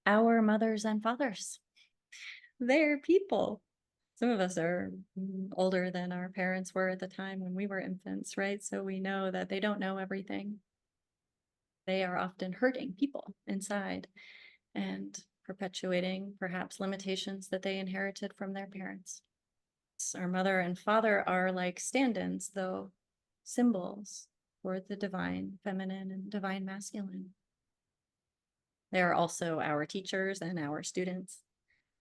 Our mothers and fathers, they're people. Some of us are older than our parents were at the time when we were infants, right? So we know that they don't know everything. They are often hurting people inside and perpetuating perhaps limitations that they inherited from their parents. Our mother and father are like stand-ins, though, symbols for the divine feminine and divine masculine. They are also our teachers and our students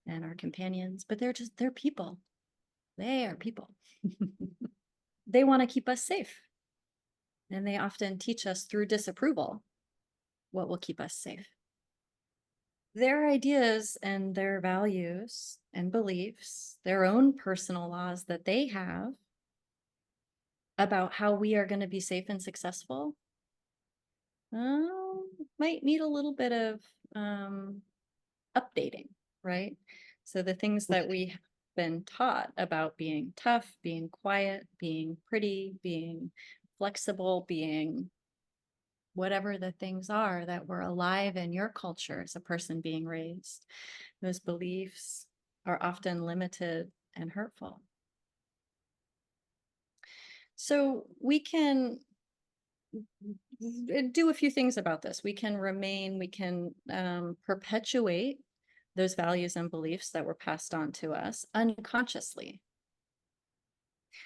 and our companions, but they're people. They are people. They want to keep us safe. And they often teach us through disapproval what will keep us safe. Their ideas and their values and beliefs, their own personal laws that they have about how we are going to be safe and successful, might need a little bit of updating, right? So the things that we have been taught about being tough, being quiet, being pretty, being flexible, being whatever the things are that were alive in your culture as a person being raised, those beliefs are often limited and hurtful. So we can do a few things about this. We can perpetuate those values and beliefs that were passed on to us unconsciously,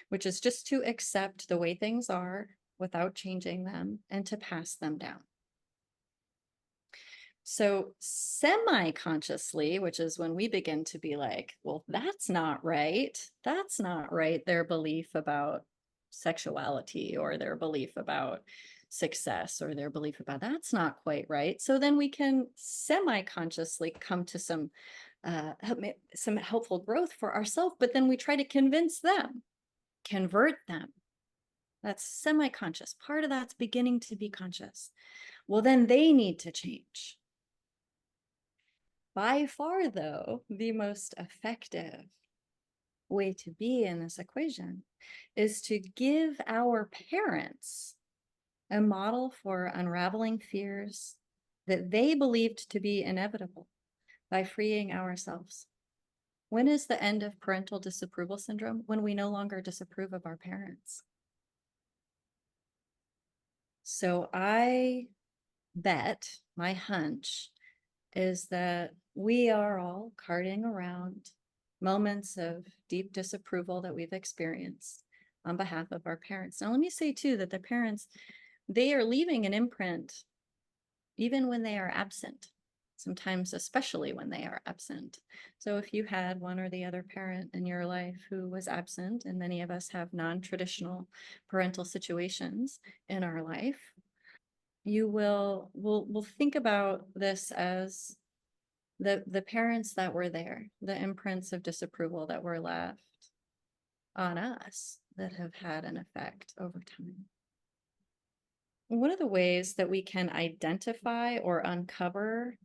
which is just to accept the way things are without changing them and to pass them down. So semi-consciously, which is when we begin to be like, well, that's not right. That's not right. Their belief about sexuality or their belief about success or their belief about that's not quite right. So then we can semi-consciously come to some helpful growth for ourselves, but then we try to convince them, convert them. That's semi-conscious. Part of that's beginning to be conscious. Well, then they need to change. By far, though, the most effective way to be in this equation is to give our parents a model for unraveling fears that they believed to be inevitable by freeing ourselves. When is the end of parental disapproval syndrome? When we no longer disapprove of our parents. So I bet, my hunch, is that we are all carting around moments of deep disapproval that we've experienced on behalf of our parents. Now, let me say too that the parents, they are leaving an imprint even when they are absent, sometimes especially when they are absent. So if you had one or the other parent in your life who was absent, and many of us have non-traditional parental situations in our life, you will think about this as the parents that were there, the imprints of disapproval that were left on us that have had an effect over time. One of the ways that we can identify or uncover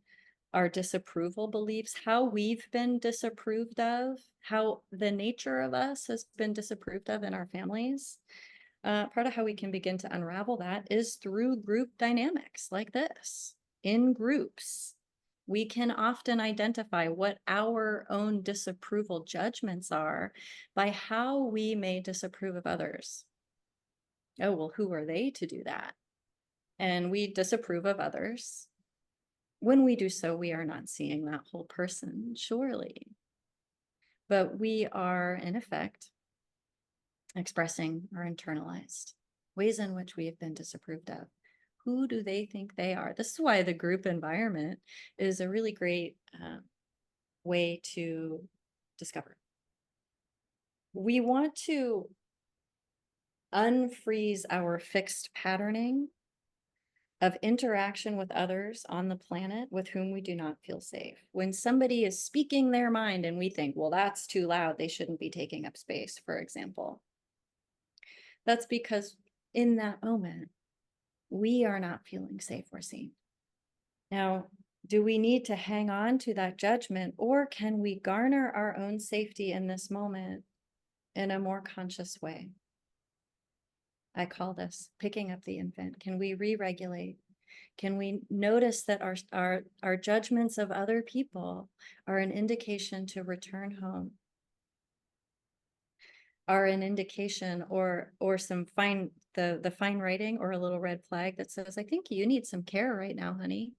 our disapproval beliefs, how we've been disapproved of, how the nature of us has been disapproved of in our families, part of how we can begin to unravel that is through group dynamics like this. In groups, we can often identify what our own disapproval judgments are by how we may disapprove of others. Oh, well, who are they to do that? And we disapprove of others. When we do so, we are not seeing that whole person, surely. But we are, in effect, expressing our internalized ways in which we have been disapproved of. Who do they think they are? This is why the group environment is a really great way to discover. We want to unfreeze our fixed patterning of interaction with others on the planet with whom we do not feel safe. When somebody is speaking their mind and we think, well, that's too loud, they shouldn't be taking up space, for example. That's because in that moment, we are not feeling safe or seen. Now, do we need to hang on to that judgment, or can we garner our own safety in this moment in a more conscious way? I call this picking up the infant. Can we re-regulate? Can we notice that our judgments of other people are an indication to return home? Are an indication or some fine the fine writing or a little red flag that says, I think you need some care right now, honey.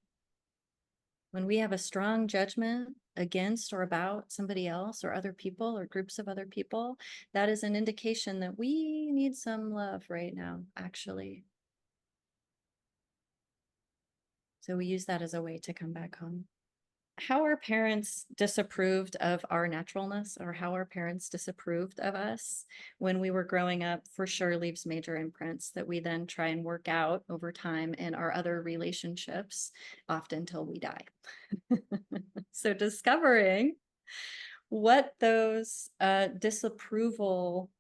When we have a strong judgment against or about somebody else or other people or groups of other people, that is an indication that we need some love right now, actually. So we use that as a way to come back home. How our parents disapproved of our naturalness, or how our parents disapproved of us when we were growing up, for sure leaves major imprints that we then try and work out over time in our other relationships, often till we die. So discovering what those disapproval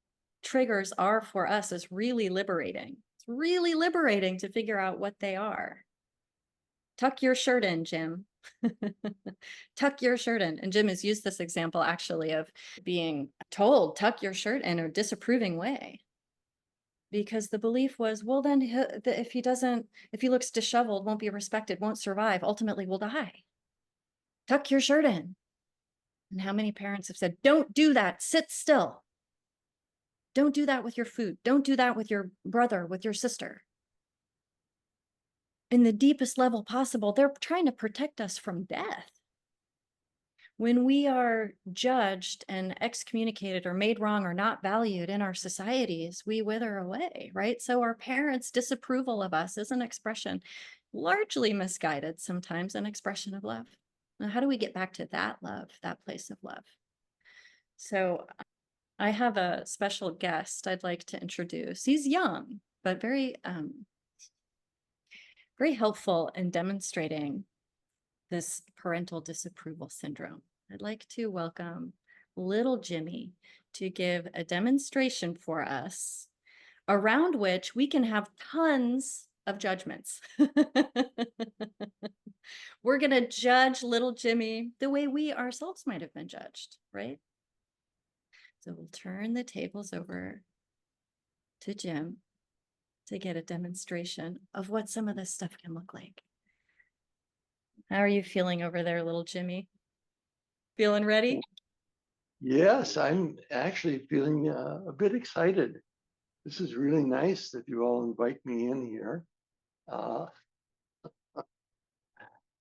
triggers are for us is really liberating. It's really liberating to figure out what they are. Tuck your shirt in, Jim. Tuck your shirt in. And Jim has used this example actually of being told, tuck your shirt in a disapproving way. Because the belief was, well, then if he looks disheveled, won't be respected, won't survive, ultimately will die. Tuck your shirt in. And how many parents have said, don't do that, sit still. Don't do that with your food. Don't do that with your brother, with your sister. In the deepest level possible, they're trying to protect us from death. When we are judged and excommunicated or made wrong or not valued in our societies, we wither away, right? So our parents' disapproval of us is an expression, largely misguided sometimes, an expression of love. Now, how do we get back to that love, that place of love? So I have a special guest I'd like to introduce. He's young, but very helpful in demonstrating this parental disapproval syndrome. I'd like to welcome little Jimmy to give a demonstration for us around which we can have tons of judgments. We're going to judge little Jimmy the way we ourselves might have been judged, right? So we'll turn the tables over to Jim to get a demonstration of what some of this stuff can look like. How are you feeling over there, little Jimmy? Feeling ready? Yes, I'm actually feeling a bit excited. This is really nice that you all invite me in here.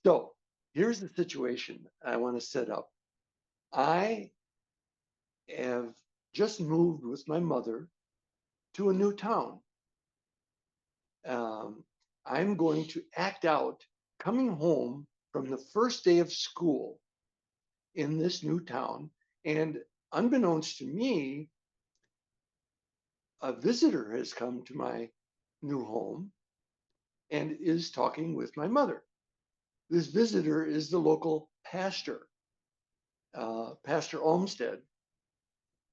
So here's the situation I want to set up. I have just moved with my mother to a new town. I'm going to act out coming home from the first day of school in this new town. And unbeknownst to me, a visitor has come to my new home and is talking with my mother. This visitor is the local pastor, Pastor Olmsted,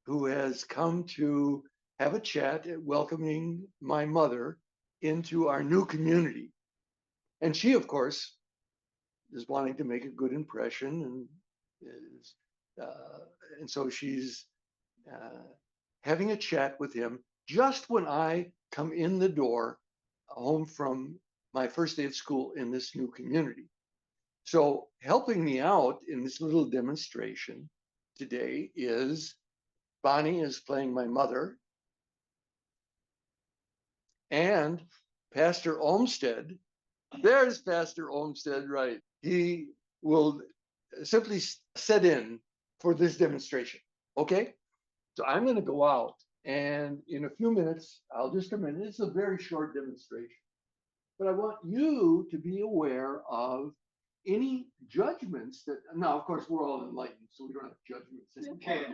who has come to have a chat at welcoming my mother into our new community. And she, of course, is wanting to make a good impression, and so she's having a chat with him just when I come in the door home from my first day of school in this new community. So helping me out in this little demonstration today is Bonnie is playing my mother, and Pastor Olmsted. There's Pastor Olmsted, right? He will simply set in for this demonstration. Okay? So I'm going to go out, and in a few minutes, I'll just come in. It's a very short demonstration, but I want you to be aware of any judgments that, now, of course, we're all enlightened, so we don't have judgments. Okay.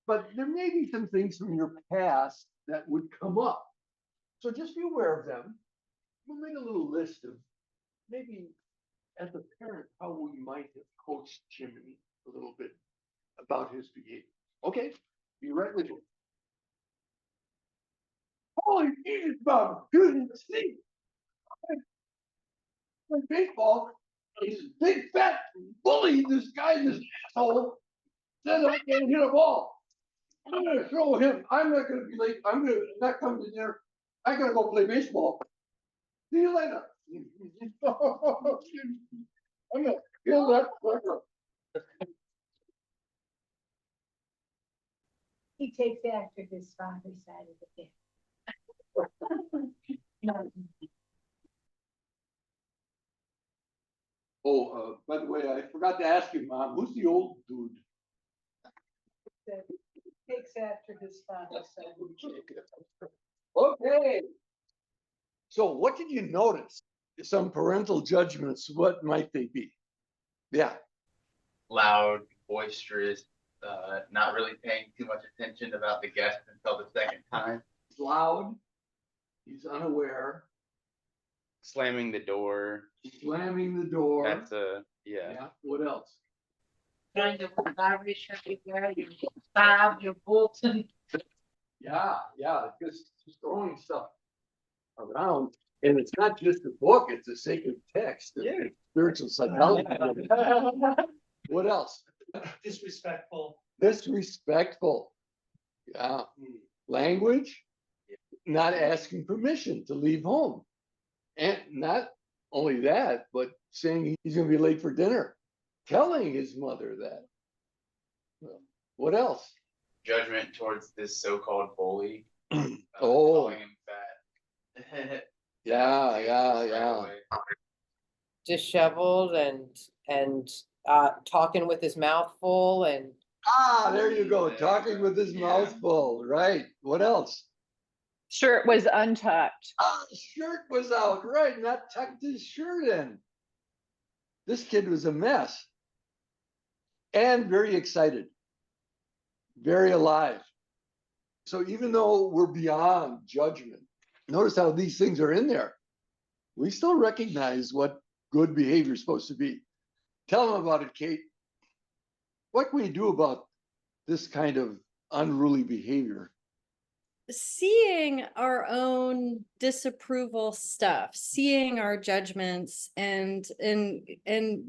But there may be some things from your past that would come up. So just be aware of them. We'll make a little list of maybe, as a parent, how we might have coached Jimmy a little bit about his behavior. Okay, be right with you. Holy Jesus, Bob, goodness see. Baseball, he's a big fat bully. This guy, this asshole, says I can't hit a ball. I'm gonna throw him. I'm not gonna be late. I'm gonna not come to dinner. I gotta go play baseball. See you later. I'm gonna feel that quicker. He takes after his father's side of the family. No, Oh, by the way, I forgot to ask you, Mom, who's the old dude? that takes after his father's side. Okay. So what did you notice? Some parental judgments, what might they be? Yeah. Loud, boisterous, not really paying too much attention about the guest until the second time. He's loud. He's unaware. Slamming the door. Slamming the door. That's yeah. Yeah. What else? Trying to Irish everywhere, your Bob, your Bolton. Yeah, just throwing stuff around. And it's not just a book, it's a sacred text. Yeah. Spiritual psychology. What else? Disrespectful. Disrespectful. Yeah. Language. Not asking permission to leave home. And not only that, but saying he's going to be late for dinner. Telling his mother that. Well, what else? Judgment towards this so-called bully. Oh. Calling him fat. Yeah. Disheveled and talking with his mouth full and There you go. Talking with his mouth full. Right. What else? Shirt was untucked. Shirt was out. Right. Not tucked his shirt in. This kid was a mess. And very excited. Very alive. So even though we're beyond judgment, notice how these things are in there. We still recognize what good behavior is supposed to be. Tell them about it, Kate. What can we do about this kind of unruly behavior? Seeing our own disapproval stuff, seeing our judgments and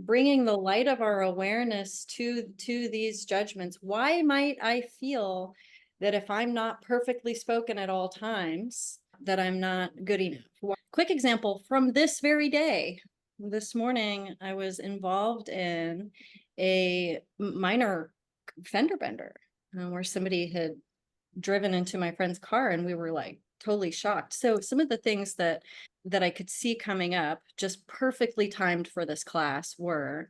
bringing the light of our awareness to these judgments. Why might I feel that if I'm not perfectly spoken at all times, that I'm not good enough? Quick example from this very day. This morning, I was involved in a minor fender bender where somebody had driven into my friend's car and we were like totally shocked. So some of the things that I could see coming up just perfectly timed for this class were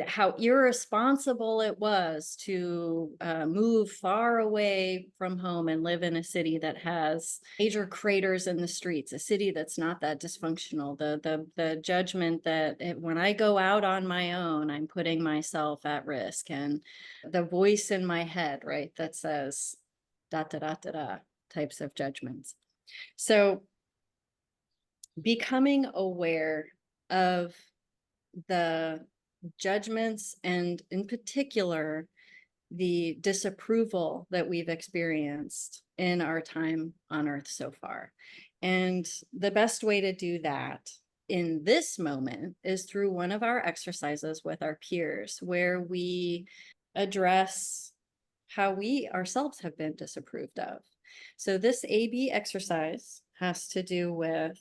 how irresponsible it was to move far away from home and live in a city that has major craters in the streets, a city that's not that dysfunctional, the judgment that when I go out on my own, I'm putting myself at risk, and the voice in my head, right, that says da da da da da types of judgments. So becoming aware of the judgments and in particular the disapproval that we've experienced in our time on earth so far. And the best way to do that in this moment is through one of our exercises with our peers, where we address how we ourselves have been disapproved of. So this AB exercise has to do with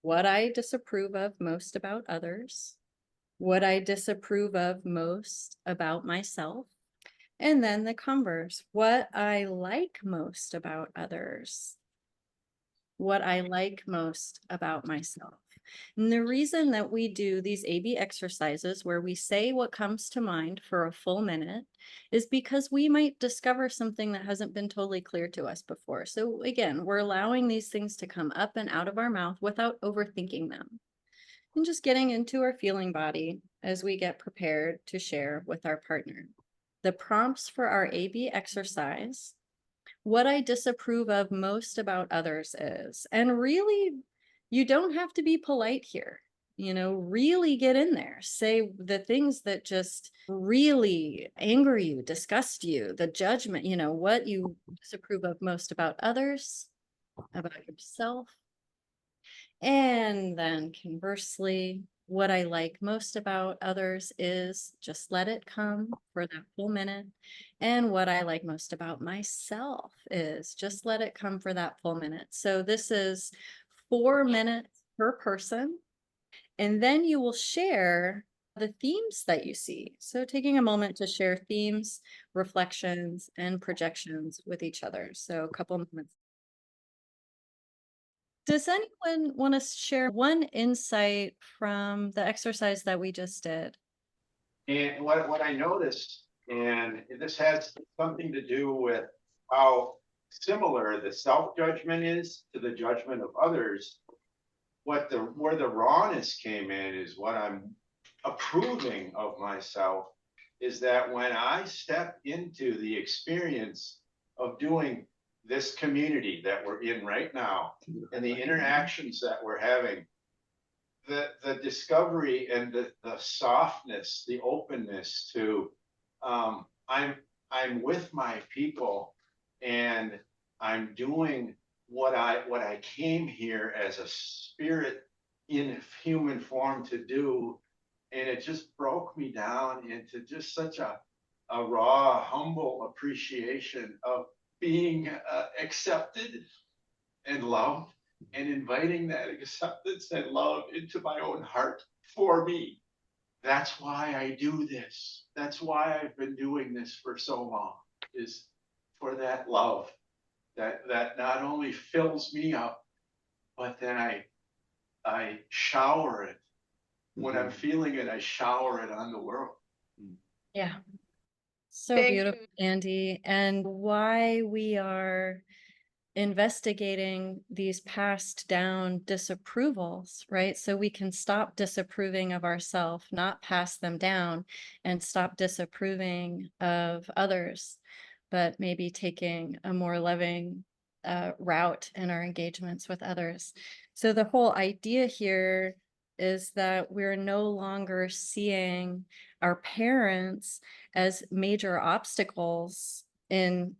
what I disapprove of most about others, what I disapprove of most about myself, and then the converse, what I like most about others, what I like most about myself. And the reason that we do these AB exercises where we say what comes to mind for a full minute is because we might discover something that hasn't been totally clear to us before. So again, we're allowing these things to come up and out of our mouth without overthinking them, and just getting into our feeling body as we get prepared to share with our partner. The prompts for our AB exercise, what I disapprove of most about others is, and really, you don't have to be polite here. Really get in there. Say the things that just really anger you, disgust you, the judgment, what you disapprove of most about others, about yourself. And then conversely, what I like most about others is just let it come for that full minute. And what I like most about myself is just let it come for that full minute. So this is 4 minutes per person. And then you will share the themes that you see. So taking a moment to share themes, reflections, and projections with each other. So a couple moments. Does anyone want to share one insight from the exercise that we just did? And what I noticed, and this has something to do with how similar the self-judgment is to the judgment of others. Where the rawness came in is what I'm approving of myself, is that when I step into the experience of doing this community that we're in right now and the interactions that we're having, the discovery and the softness, the openness to I'm with my people and I'm doing what I came here as a spirit in human form to do, and it just broke me down into just such a raw, humble appreciation of being accepted and loved, and inviting that acceptance and love into my own heart for me. That's why I do this. That's why I've been doing this for so long, is for that love that not only fills me up, but then I shower it. When I'm feeling it, I shower it on the world. Yeah. So Thank beautiful, Andy. And why we are investigating these passed down disapprovals, right? So we can stop disapproving of ourselves, not pass them down, and stop disapproving of others, but maybe taking a more loving route in our engagements with others. So the whole idea here is that we're no longer seeing our parents as major obstacles in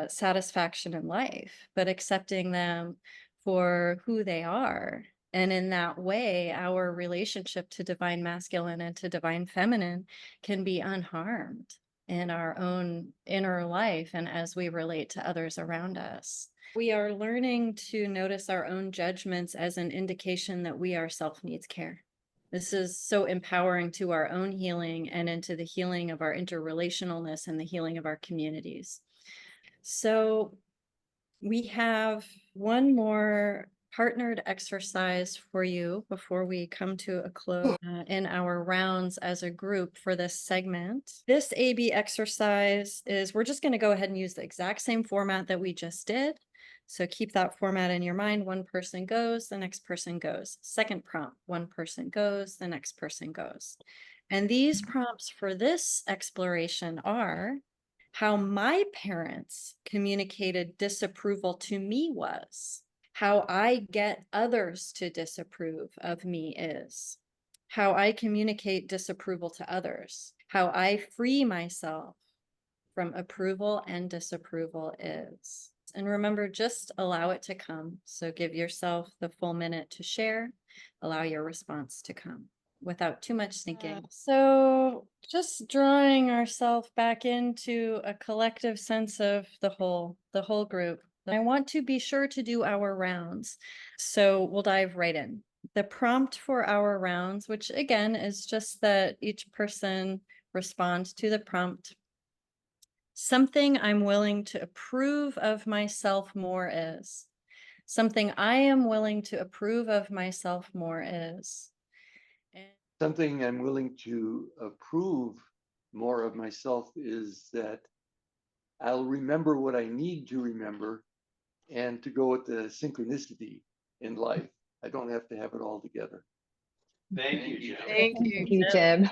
satisfaction in life, but accepting them for who they are. And in that way, our relationship to divine masculine and to divine feminine can be unharmed in our own inner life and as we relate to others around us. We are learning to notice our own judgments as an indication that we ourselves needs care. This is so empowering to our own healing and into the healing of our interrelationalness and the healing of our communities. So we have one more partnered exercise for you before we come to a close in our rounds as a group for this segment. This AB exercise is, we're just going to go ahead and use the exact same format that we just did. So keep that format in your mind. One person goes, the next person goes. Second prompt, one person goes, the next person goes. And these prompts for this exploration are: how my parents communicated disapproval to me was. How I get others to disapprove of me is. How I communicate disapproval to others. How I free myself from approval and disapproval is. And remember, just allow it to come. So give yourself the full minute to share. Allow your response to come without too much thinking. So just drawing ourselves back into a collective sense of the whole group. I want to be sure to do our rounds. So we'll dive right in. The prompt for our rounds, which again is just that each person responds to the prompt. Something I'm willing to approve of myself more is. Something I am willing to approve of myself more is. Something I'm willing to approve more of myself is that I'll remember what I need to remember and to go with the synchronicity in life. I don't have to have it all together. Thank you, Jim. Thank you. Thank you, Jim.